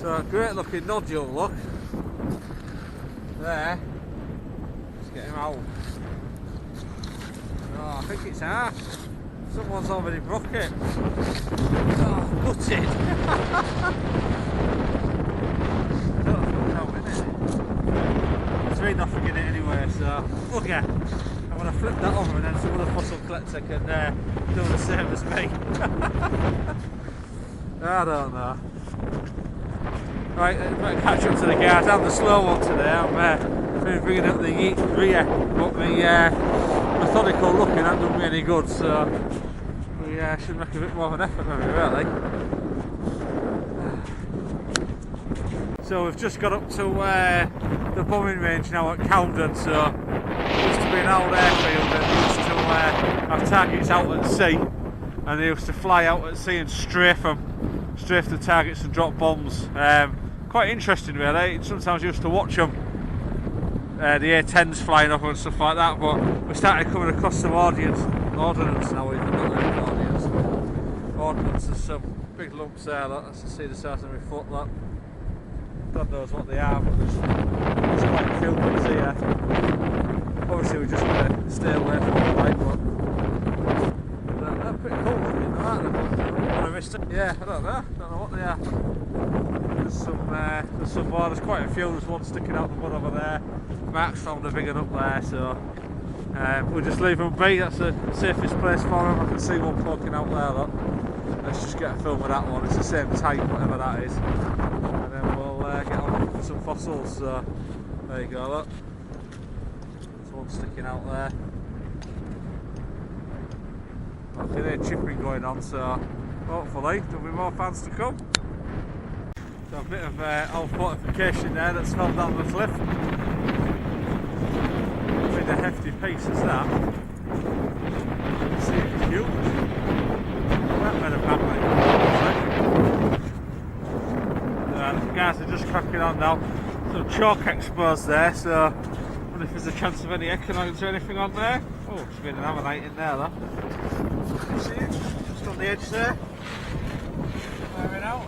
So great looking nodule, look. There. Let's get him out. Oh, I think it's half. Someone's already broke it. Oh, gutted. There's really nothing in it anyway, so okay. I'm going to flip that over and then some other fossil collector can do the same as me. I don't know. Right, better catch up to the guys. I'm the slow one today. I'm been bringing up the rear, but my methodical looking hasn't done me any good, so we should make a bit more of an effort maybe, really. So we've just got up to the bombing range now at Cowden, so it used to be an old airfield and they used to have targets out at sea, and they used to fly out at sea and strafe the targets and drop bombs. Quite interesting really. Sometimes you used to watch them, the A-10s flying up and stuff like that, but we started coming across some ordnance now, even not really ordnance. There's some big lumps there, look. That's to see the size of my foot, look. God knows what they are, but there's quite a few ones here. Obviously we're just going to stay away from the light, but they're pretty cool looking, aren't they? Yeah, I don't know what they are. There's some more, there's quite a few. There's one sticking out the mud over there. Mark's found a big one up there, so we'll just leave them be. That's the safest place for them. I can see one poking out there, look. Let's just get a film of that one. It's the same type, whatever that is, and then we'll get on with some fossils. So there you go, look. There's one sticking out there. I can hear chipping going on, so hopefully there'll be more fans to come. So a bit of old fortification there that's fell down the cliff. It's a hefty piece, is that? You can see it's huge. That made a pattern. The guys are just cracking on now. Some chalk exposed there, so I wonder if there's a chance of any economics or anything on there. Oh, there's been an ammonite in there though. You see it? Just on the edge there. Wearing out.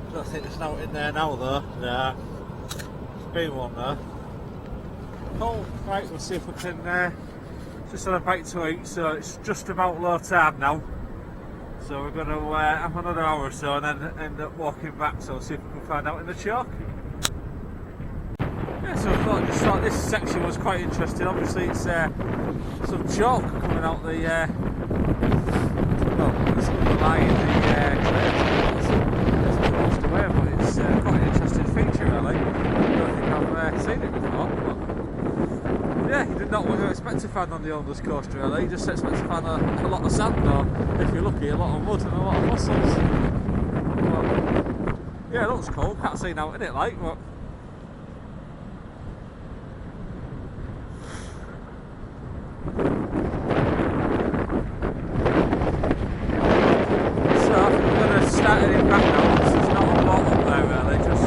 I don't think there's nothing in there now though. Nah. There's been one though. Oh, right, we'll see if we can just have a bite to eat. So it's just about low tide now. So we're going to have another hour or so and then end up walking back, so we'll see if we can find out in the chalk. Yeah, so I thought this section was quite interesting. Obviously it's some chalk coming out the well, it's underlying the crater. It's washed away, but it's quite an interesting feature really. I don't think I've seen it before, but yeah, you did not what you expect to find on the Oldest Coast really. You just expect to find a lot of sand, or if you're lucky, a lot of mud and a lot of mussels. But, yeah, it looks cool. Can't see now in it, like, but so I'm going to start heading back now. There's not a lot up there really, just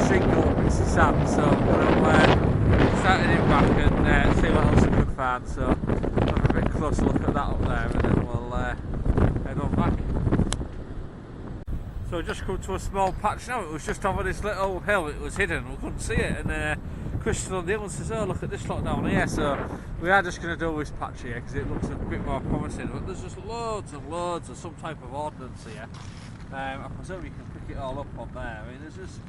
shingle bits of sand. So I'm going to start heading back and see what else I can find. So have a bit closer look at that up there, and then we'll head on back. So we just come to a small patch now. It was just over this little hill. It was hidden. We couldn't see it, and Christian on the hill says, "Oh, look at this lot down here." So we are just going to do this patch here because it looks a bit more promising. But there's just loads and loads of some type of ordnance here. I presume you can pick it all up on there. I mean, there's just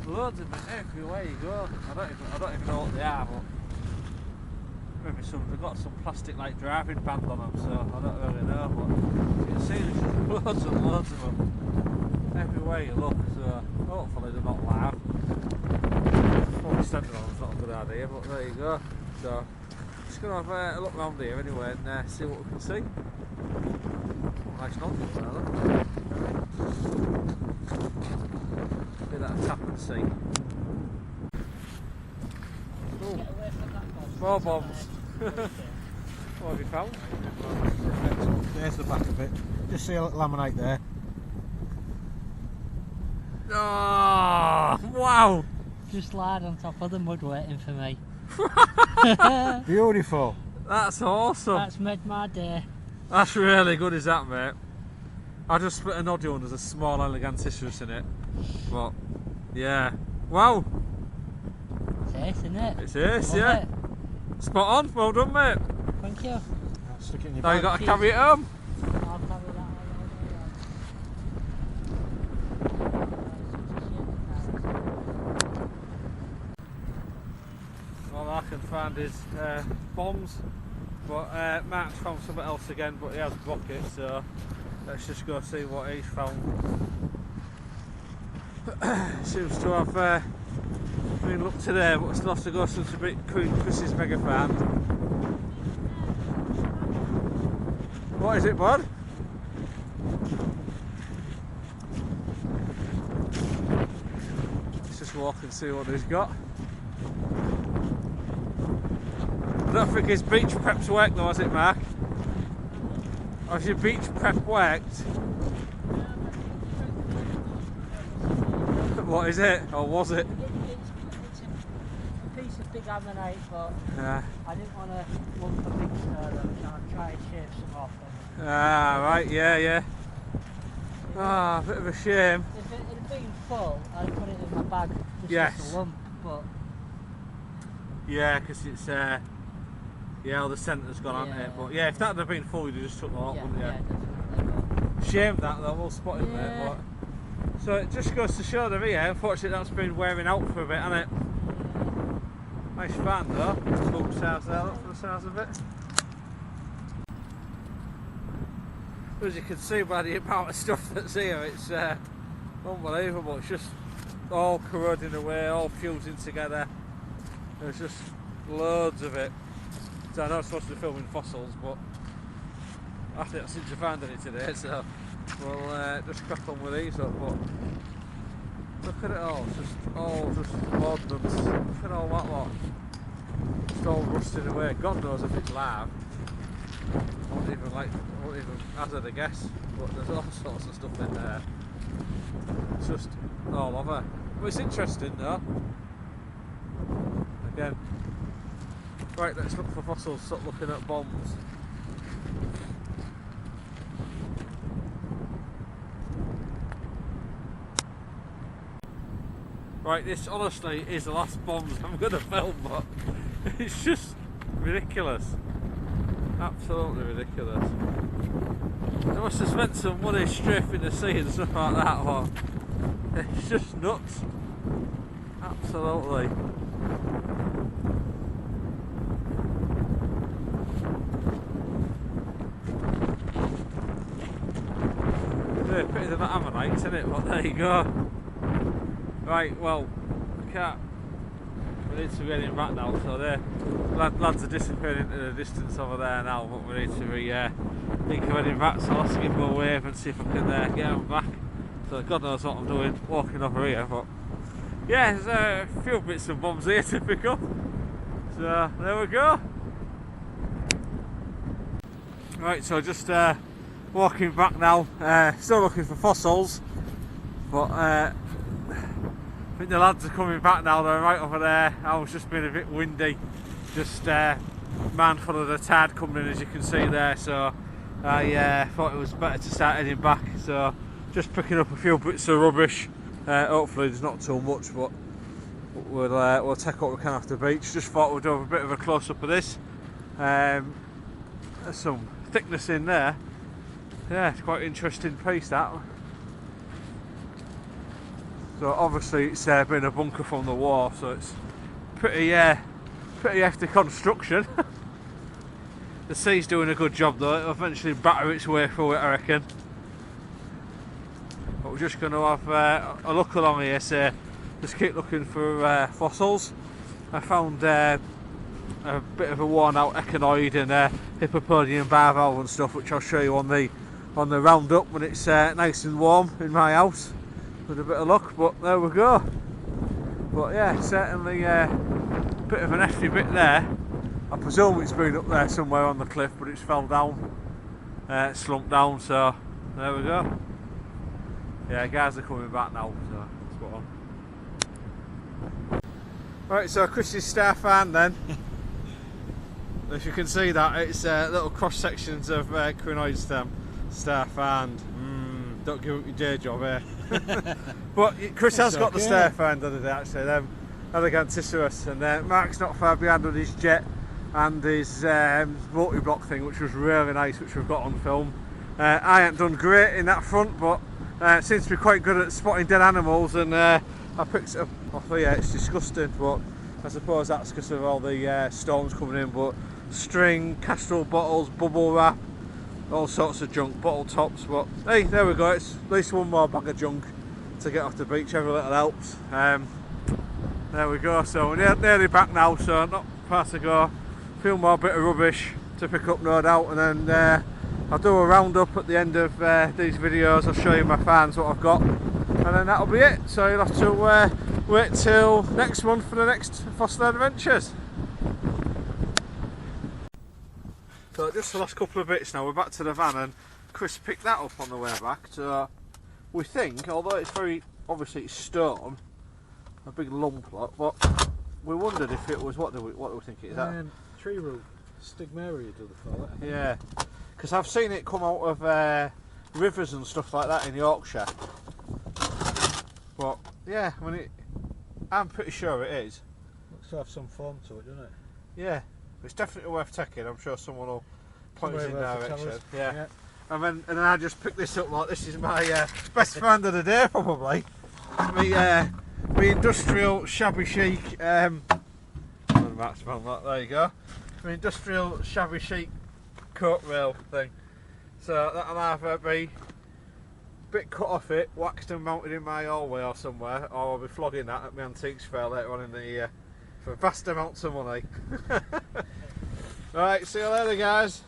loads of it everywhere you go. I don't even know what they are, but maybe they've got some plastic like driving band on them, so I don't really know. But you can see there's just loads and loads of them everywhere you look. So hopefully they're not live. Probably standing on them's not a good idea, but there you go. So just gonna have a look around here anyway and see what we can see. Nice nodule there, look. Give that a tap and see. Oh, more bombs. What have you found? There's the back of it. Just see a little ammonite there. Oh, wow! Just lied on top of the mud waiting for me. Beautiful. That's awesome. That's made my day. That's really good, is that, mate? I just split an audio and there's a small elegantissimus in it. But yeah, wow. It's ace, isn't it? It's ace, Love yeah. it. Spot on, well done, mate. Thank you. I'll stick it in your Now you bag. got to carry it home. I'll carry that All I can find is bombs, but Mark's found something else again, but he has buckets, so let's just go see what he's found. Seems to have been looked today, but still has to go since a bit Chris's mega fan. What is it, bud? Let's just walk and see what he's got. I don't think his beach prep's worked though, has it, Mark? Or has your beach prep worked? What is it? Or was it? It's a piece of big ammonite, but Yeah. I didn't want to lump a big stir, so I'll try and shave some off. Ah, right, yeah. Ah, bit of a shame. If it had been full, I'd put it in my bag just Yes. as a lump, but Yeah, because it's yeah, all the centre's gone on Yeah. it. But yeah, if that had been full, you'd have just took them out, yeah, wouldn't you? yeah, definitely. Shame that though, we'll spot him there. Yeah. But so it just goes to show that here, unfortunately that's been wearing out for a bit, hasn't it? Nice fan though, full size there, look for the size of it. As you can see by the amount of stuff that's here, it's unbelievable. It's just all corroding away, all fusing together. There's just loads of it. So I know I'm supposed to be filming fossils, but I think I seem to find any today, so we'll just crack on with these up. But look at it all, it's just ordnance. Look at all that lot. Just all rusting away. God knows if it's live. I won't even hazard a guess, but there's all sorts of stuff in there. It's just all over. But it's interesting though. Again. Right, let's look for fossils, stop looking at bombs. Right, this honestly is the last bombs I'm going to film, but it's just ridiculous. Absolutely ridiculous. They must have spent some money strafing the sea and stuff like that, but it's just nuts. Absolutely. They're pretty than that ammonite, isn't it? But there you go. Right, well, I can't. We need to be heading back now, so the lads are disappearing into the distance over there now, but we need to be heading back, so I'll have to give them a wave and see if I can get them back. So God knows what I'm doing, walking over here, but yeah, there's a few bits of bombs here to pick up. So there we go. Right, so just walking back now, still looking for fossils, but I think the lads are coming back now. They're right over there. I was just being a bit windy, just mindful of the tide coming in, as you can see there, so I thought it was better to start heading back. So just picking up a few bits of rubbish. Hopefully there's not too much, but we'll take what we can off the beach. Just thought we'd do a bit of a close-up of this. There's some thickness in there. Yeah, it's quite an interesting piece, that. So obviously it's been a bunker from the war, so it's pretty hefty construction. The sea's doing a good job though. It'll eventually batter its way through it, I reckon. But we're just going to have a look along here, so just keep looking for fossils. I found a bit of a worn out echinoid and hippopodium bivalve and stuff, which I'll show you on the roundup when it's nice and warm in my house with a bit of luck. But there we go. But yeah, certainly a bit of an hefty bit there. I presume it's been up there somewhere on the cliff, but it's fell down, slumped down, so there we go. Yeah, guys are coming back now, so spot on. Right, so Chris's star fan then. If you can see that, it's little cross sections of crinoid stem, star fan. don't give up your day job here. But Chris has got the stair finder today actually, them Elegantissimus, and Mark's not far behind on his jet and his multi-block thing, which was really nice, which we've got on film. I ain't done great in that front, but seems to be quite good at spotting dead animals, and I picked it up off here. It's disgusting, but I suppose that's because of all the storms coming in. But string, Castrol bottles, bubble wrap, all sorts of junk, bottle tops. But hey, there we go, it's at least one more bag of junk to get off the beach. Every little helps. There we go, so we're nearly back now, so not far to go. A few more bit of rubbish to pick up, no doubt, and then I'll do a roundup at the end of these videos. I'll show you my fans what I've got, and then that'll be it. So you'll have to wait till next month for the next fossil adventures. So just the last couple of bits now, we're back to the van, and Chris picked that up on the way back. So we think, although it's very obviously it's stone, a big lump lot, but we wondered if it was, what do we think it is? Tree root, stigmaria do they call it? Yeah, because I've seen it come out of rivers and stuff like that in Yorkshire. But yeah, I'm pretty sure it is. Looks to have some form to it, doesn't it? Yeah, it's definitely worth taking. I'm sure someone will point us in direction. Yeah. And then I just picked this up like this is my best friend of the day probably. My industrial shabby chic. There you go. My industrial shabby chic coat rail thing. So that'll either be a bit cut off it, waxed and mounted in my hallway or somewhere, or I'll be flogging that at my antiques fair later on in the year for vast amounts of money. Right, see you later guys.